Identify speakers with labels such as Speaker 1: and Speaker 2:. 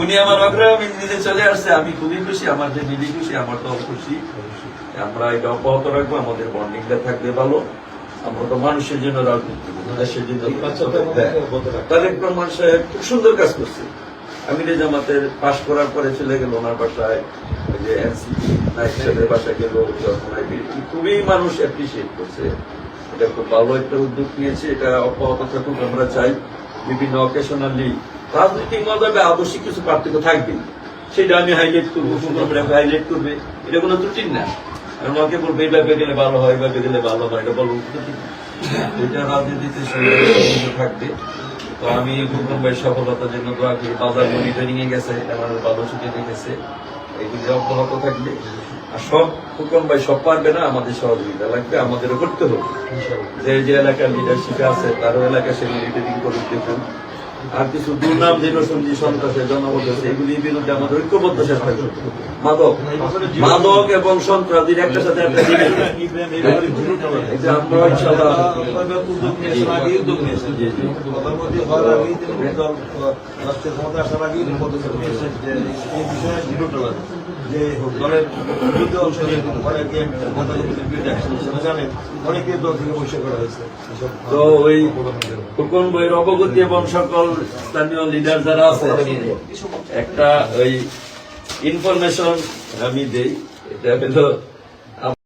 Speaker 1: উনি আমার অগ্রগামী নিজে চলে আসছে, আমি খুবই খুশি, আমার যে মিলি খুশি, আমার তো খুশি। আমরা এটা অব্যাহত রাখবো, আমাদের বন্ডিংটা থাকবে ভালো। আমরা তো মানুষের জন্য রাজনীতি, দেশের জন্য। তারেক রহমান সাহেব খুব সুন্দর কাজ করছে। আমিরে জামাতের পাশ করার পরে চলে গেল ওনার বাসায়, যে এনসিপি নাইক সাহেবের বাসায় গেল, খুবই মানুষ অ্যাপ্রিসিয়েট করছে। এটা খুব ভালো একটা উদ্যোগ নিয়েছে, এটা অব্যাহত থাকুক আমরা চাই। বিভিন্ন অকেশনালি রাজনৈতিক মতামতে আবশ্যিক কিছু পার্থক্য থাকবে, সেটা আমি হাইলাইট করবো, হাইলাইট করবে, এটা কোনো ত্রুটি না। আমাকে বলবে এইভাবে গেলে ভালো হয়, এইভাবে গেলে ভালো হয়, এটা বলবো এটা রাজনীতিতে থাকবে। তো আমি ফুকন ভাই সফলতার জন্য দোয়া করি। বাজার মনিটরিং এ গেছে, আমাদের ভালো ছুটি গেছে, এগুলি অব্যাহত থাকবে। আর সব ফুকন ভাই সব পারবে না, আমাদের সহযোগিতা লাগবে, আমাদেরও করতে হবে। যে যে এলাকার লিডারশিপে আছে তারও এলাকা সে মনিটরিং করুক, দেখুন। আর কিছু দুর্নাম দীনসন্ধি সন্ত্রাসের জনমত আছে, এগুলির বিরুদ্ধে আমাদের ঐক্যবদ্ধ চেষ্টা করতে হবে। মাদক এবং সন্ত্রাসীর একটা সাথে একটা দিকে আমরা ইনশাআল্লাহ উদ্যোগ নিয়েছেন, আগে উদ্যোগ নিয়েছেন, প্রধানমন্ত্রী হওয়ার আগেই তিনি রাষ্ট্রের ক্ষমতা আসার আগেই পদক্ষেপ নিয়েছেন যে এই বিষয়ে জিরো টলারেন্স, যে দলের বিরুদ্ধে অংশ নিয়ে অনেকে বিরুদ্ধে অ্যাকশন হিসেবে জানেন, অনেকে দল থেকে বহিষ্কার করা হয়েছে। তো ওই ফুকন বইয়ের অবগতি এবং সকল স্থানীয় লিডার যারা আছে একটা ওই ইনফরমেশন আমি দেই, এটা হলো